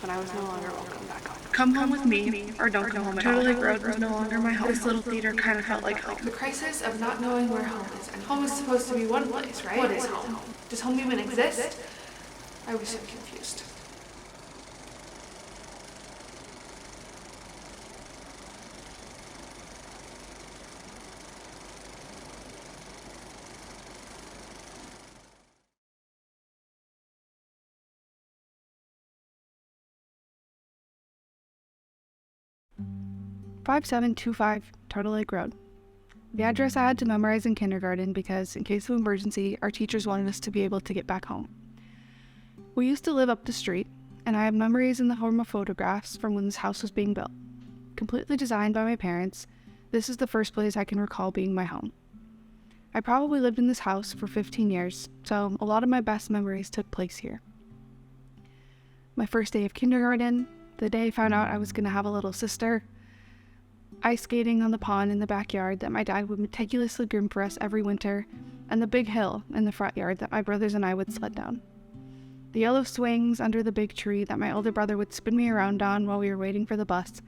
when I was no longer welcome back home. Come home with me, or don't come home at all. Turtle Lake Road was no longer my home. This little theater kind of felt like home. The crisis of not knowing where home is. And home is supposed to be one place, right? What is home? Does home even exist? I was so confused. "5725 Turtle Lake Road." The address I had to memorize in kindergarten because, in case of emergency, our teachers wanted us to be able to get back home. We used to live up the street, and I have memories in the form of photographs from when this house was being built. Completely designed by my parents, this is the first place I can recall being my home. I probably lived in this house for 15 years, so a lot of my best memories took place here. My first day of kindergarten, the day I found out I was going to have a little sister, ice skating on the pond in the backyard that my dad would meticulously groom for us every winter, and the big hill in the front yard that my brothers and I would sled down. The yellow swings under the big tree that my older brother would spin me around on while we were waiting for the bus.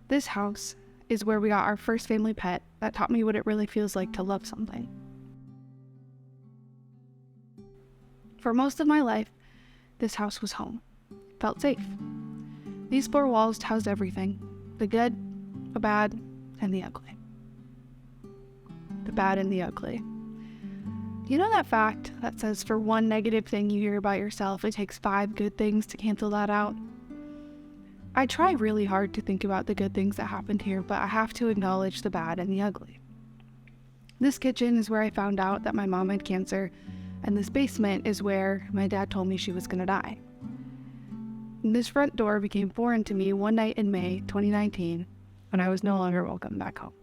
This house is where we got our first family pet that taught me what it really feels like to love something. For most of my life, this house was home. It felt safe. These four walls housed everything: the good, the bad, and the ugly. The bad and the ugly. You know that fact that says for one negative thing you hear about yourself, it takes 5 good things to cancel that out? I try really hard to think about the good things that happened here, but I have to acknowledge the bad and the ugly. This kitchen is where I found out that my mom had cancer, and this basement is where my dad told me she was gonna die. And this front door became foreign to me one night in May 2019, when I was no longer welcome back home.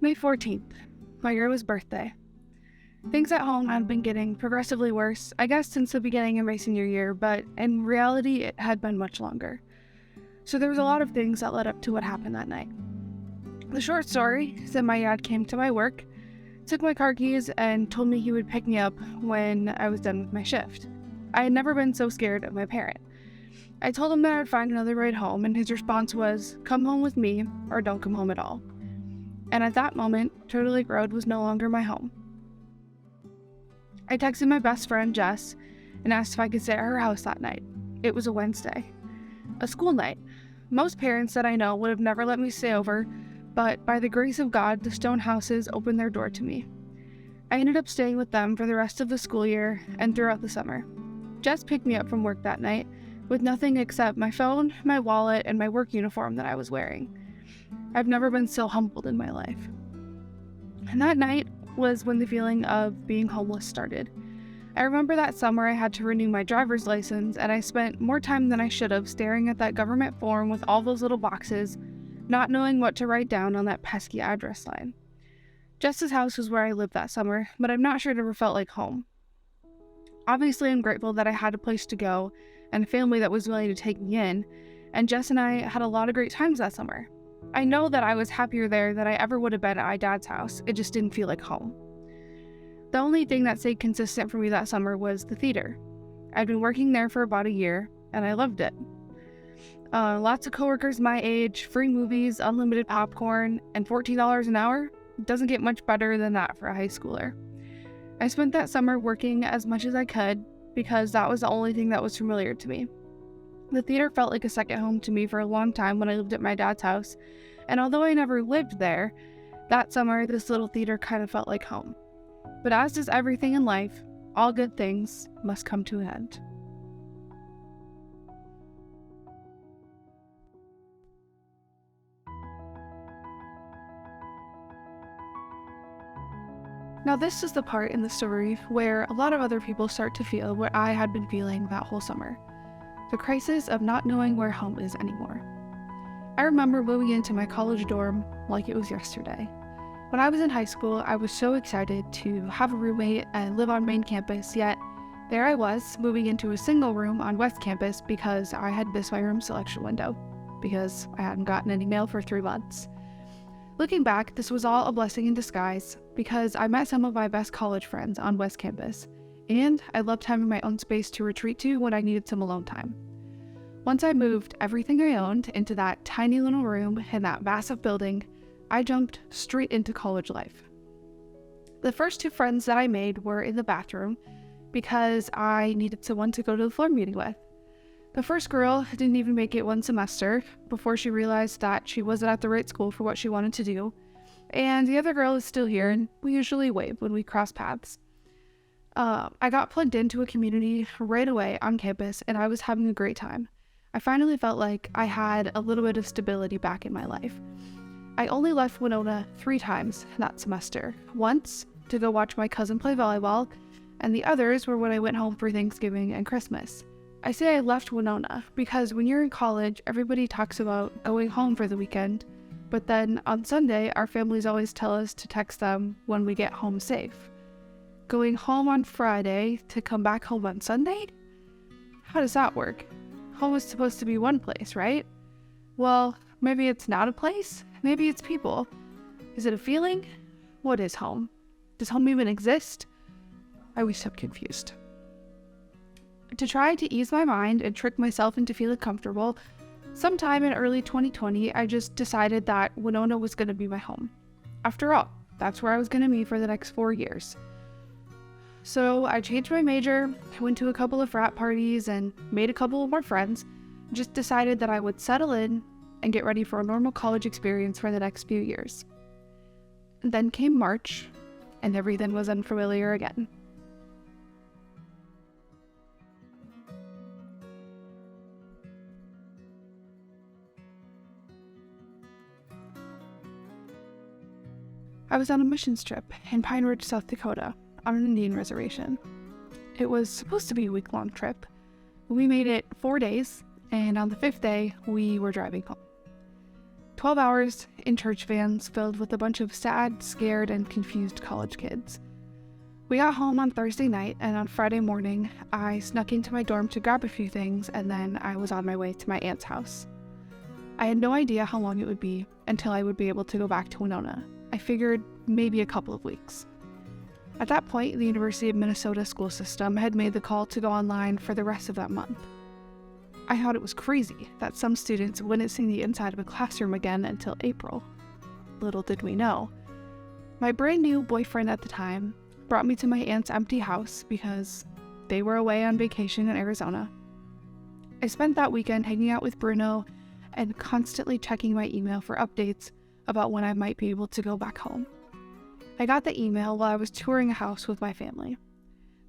May 14th, my girl's birthday. Things at home had been getting progressively worse, I guess since the beginning of my senior year, but in reality it had been much longer. So there was a lot of things that led up to what happened that night. The short story is that my dad came to my work, took my car keys, and told me he would pick me up when I was done with my shift. I had never been so scared of my parent. I told him that I would find another ride home, and his response was, "Come home with me, or don't come home at all." And at that moment, Turtle Lake Road was no longer my home. I texted my best friend, Jess, and asked if I could stay at her house that night. It was a Wednesday. A school night. Most parents that I know would have never let me stay over, but by the grace of God, the Stone houses opened their door to me. I ended up staying with them for the rest of the school year and throughout the summer. Jess picked me up from work that night with nothing except my phone, my wallet, and my work uniform that I was wearing. I've never been so humbled in my life. And that night was when the feeling of being homeless started. I remember that summer I had to renew my driver's license, and I spent more time than I should have staring at that government form with all those little boxes, not knowing what to write down on that pesky address line. Jess's house was where I lived that summer, but I'm not sure it ever felt like home. Obviously, I'm grateful that I had a place to go and a family that was willing to take me in, and Jess and I had a lot of great times that summer. I know that I was happier there than I ever would have been at my dad's house. It just didn't feel like home. The only thing that stayed consistent for me that summer was the theater. I'd been working there for about a year, and I loved it. Lots of coworkers my age, free movies, unlimited popcorn, and $14 an hour. It doesn't get much better than that for a high schooler. I spent that summer working as much as I could because that was the only thing that was familiar to me. The theater felt like a second home to me for a long time when I lived at my dad's house, and although I never lived there, that summer this little theater kind of felt like home. But as does everything in life, all good things must come to an end. Now this is the part in the story where a lot of other people start to feel what I had been feeling that whole summer. The crisis of not knowing where home is anymore. I remember moving into my college dorm like it was yesterday. When I was in high school, I was so excited to have a roommate and live on main campus, yet there I was, moving into a single room on West Campus because I had missed my room selection window. because I hadn't gotten any mail for 3 months. Looking back, this was all a blessing in disguise because I met some of my best college friends on West Campus, and I loved having my own space to retreat to when I needed some alone time. Once I moved everything I owned into that tiny little room in that massive building, I jumped straight into college life. The first 2 friends that I made were in the bathroom because I needed someone to go to the floor meeting with. The first girl didn't even make it 1 semester before she realized that she wasn't at the right school for what she wanted to do, and the other girl is still here, and we usually wave when we cross paths. I got plugged into a community right away on campus, and I was having a great time. I finally felt like I had a little bit of stability back in my life. I only left Winona 3 times that semester. Once to go watch my cousin play volleyball, and the others were when I went home for Thanksgiving and Christmas. I say I left Winona because when you're in college, everybody talks about going home for the weekend, but then on Sunday, our families always tell us to text them when we get home safe. Going home on Friday to come back home on Sunday? How does that work? Home is supposed to be one place, right? Well, maybe it's not a place. Maybe it's people. Is it a feeling? What is home? Does home even exist? I was so confused. To try to ease my mind and trick myself into feeling comfortable, sometime in early 2020, I just decided that Winona was going to be my home. After all, that's where I was going to be for the next 4 years. So I changed my major, went to a couple of frat parties, and made a couple of more friends. Just decided that I would settle in and get ready for a normal college experience for the next few years. And then came March, and everything was unfamiliar again. I was on a missions trip in Pine Ridge, South Dakota, on an Indian reservation. It was supposed to be a week-long trip. We made it 4 days, and on the 5th day, we were driving home. 12 hours in church vans filled with a bunch of sad, scared, and confused college kids. We got home on Thursday night, and on Friday morning, I snuck into my dorm to grab a few things, and then I was on my way to my aunt's house. I had no idea how long it would be until I would be able to go back to Winona. I figured maybe a couple of weeks. At that point, the University of Minnesota school system had made the call to go online for the rest of that month. I thought it was crazy that some students wouldn't see the inside of a classroom again until April. Little did we know. My brand new boyfriend at the time brought me to my aunt's empty house because they were away on vacation in Arizona. I spent that weekend hanging out with Bruno and constantly checking my email for updates about when I might be able to go back home. I got the email while I was touring a house with my family.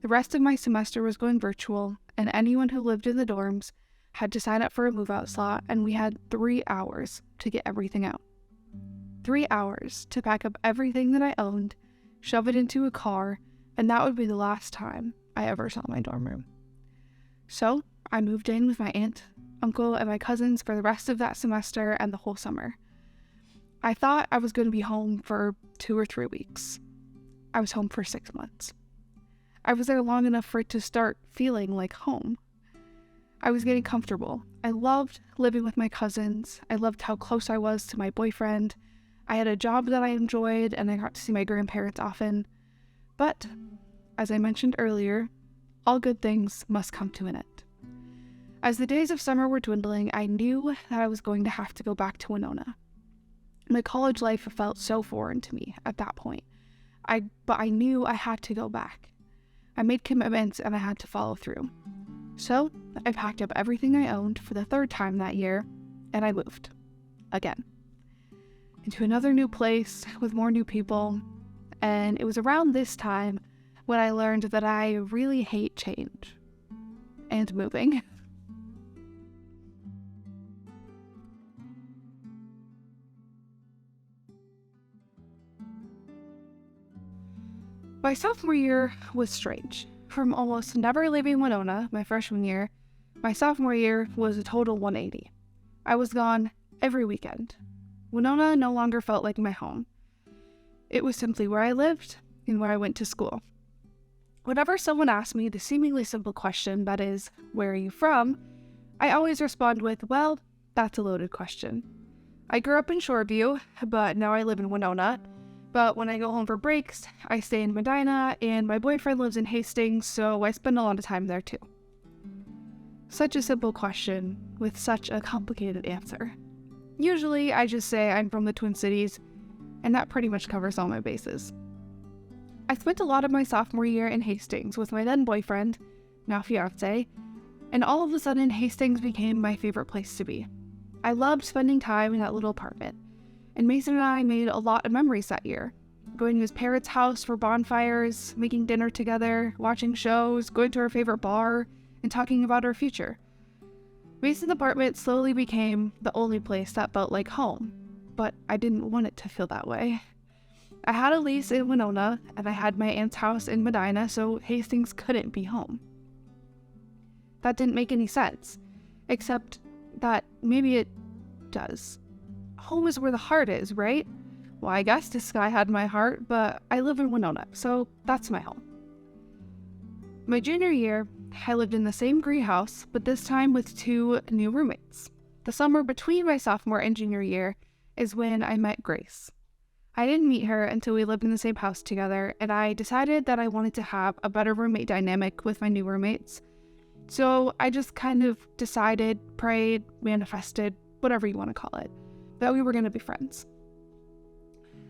The rest of my semester was going virtual, and anyone who lived in the dorms had to sign up for a move-out slot, and we had 3 hours to get everything out. 3 hours to pack up everything that I owned, shove it into a car, and that would be the last time I ever saw my dorm room. So I moved in with my aunt, uncle, and my cousins for the rest of that semester and the whole summer. I thought I was going to be home for 2 or 3 weeks. I was home for 6 months. I was there long enough for it to start feeling like home. I was getting comfortable. I loved living with my cousins. I loved how close I was to my boyfriend. I had a job that I enjoyed, and I got to see my grandparents often. But, as I mentioned earlier, all good things must come to an end. As the days of summer were dwindling, I knew that I was going to have to go back to Winona. My college life felt so foreign to me at that point. But I knew I had to go back. I made commitments and I had to follow through. So I packed up everything I owned for the 3rd time that year, and I moved. Again. Into another new place with more new people. And it was around this time when I learned that I really hate change. And moving. My sophomore year was strange. From almost never leaving Winona my freshman year, my sophomore year was a total 180. I was gone every weekend. Winona no longer felt like my home. It was simply where I lived and where I went to school. Whenever someone asked me the seemingly simple question that is, where are you from? I always respond with, well, That's a loaded question. I grew up in Shoreview, but now I live in Winona. But when I go home for breaks, I stay in Medina, and my boyfriend lives in Hastings, so I spend a lot of time there too. Such a simple question with such a complicated answer. Usually, I just say I'm from the Twin Cities, and that pretty much covers all my bases. I spent a lot of my sophomore year in Hastings with my then boyfriend, now fiance, and all of a sudden Hastings became my favorite place to be. I loved spending time in that little apartment, and Mason and I made a lot of memories that year. Going to his parents' house for bonfires, making dinner together, watching shows, going to our favorite bar, and talking about our future. Mason's apartment slowly became the only place that felt like home, but I didn't want it to feel that way. I had a lease in Winona, and I had my aunt's house in Medina, so Hastings couldn't be home. That didn't make any sense, except that maybe it does. Home is where the heart is, right? Well, I guess this guy had my heart, but I live in Winona, so that's my home. My junior year, I lived in the same greenhouse, but this time with 2 new roommates. The summer between my sophomore and junior year is when I met Grace. I didn't meet her until we lived in the same house together, and I decided that I wanted to have a better roommate dynamic with my new roommates. So I just kind of decided, prayed, manifested, whatever you want to call it, that we were going to be friends.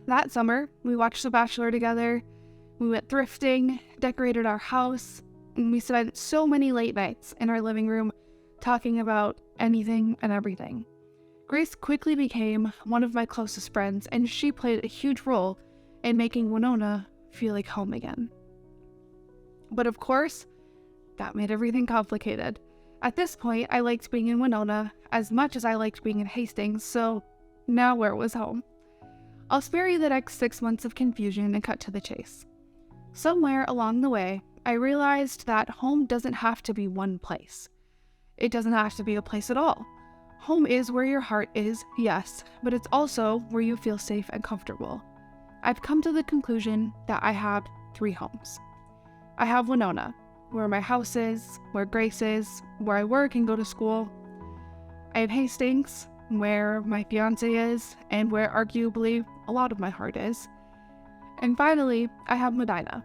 That summer, we watched The Bachelor together, we went thrifting, decorated our house, and we spent so many late nights in our living room talking about anything and everything. Grace quickly became one of my closest friends, and she played a huge role in making Winona feel like home again. But of course, that made everything complicated. At this point, I liked being in Winona as much as I liked being in Hastings, so now where was home? I'll spare you the next 6 months of confusion and cut to the chase. Somewhere along the way, I realized that home doesn't have to be one place. It doesn't have to be a place at all. Home is where your heart is, yes, but it's also where you feel safe and comfortable. I've come to the conclusion that I have 3 homes. I have Winona, where my house is, where Grace is, where I work and go to school. I have Hastings, where my fiance is, and where arguably a lot of my heart is. And finally, I have Medina,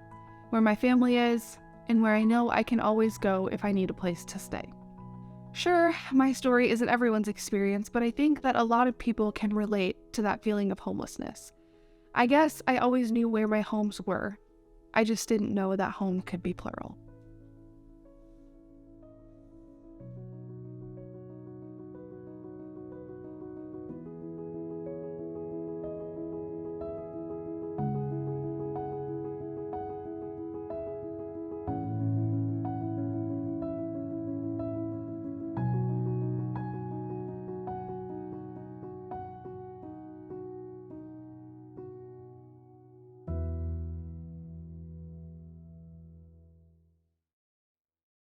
where my family is, and where I know I can always go if I need a place to stay. Sure, my story isn't everyone's experience, but I think that a lot of people can relate to that feeling of homelessness. I guess I always knew where my homes were. I just didn't know that home could be plural.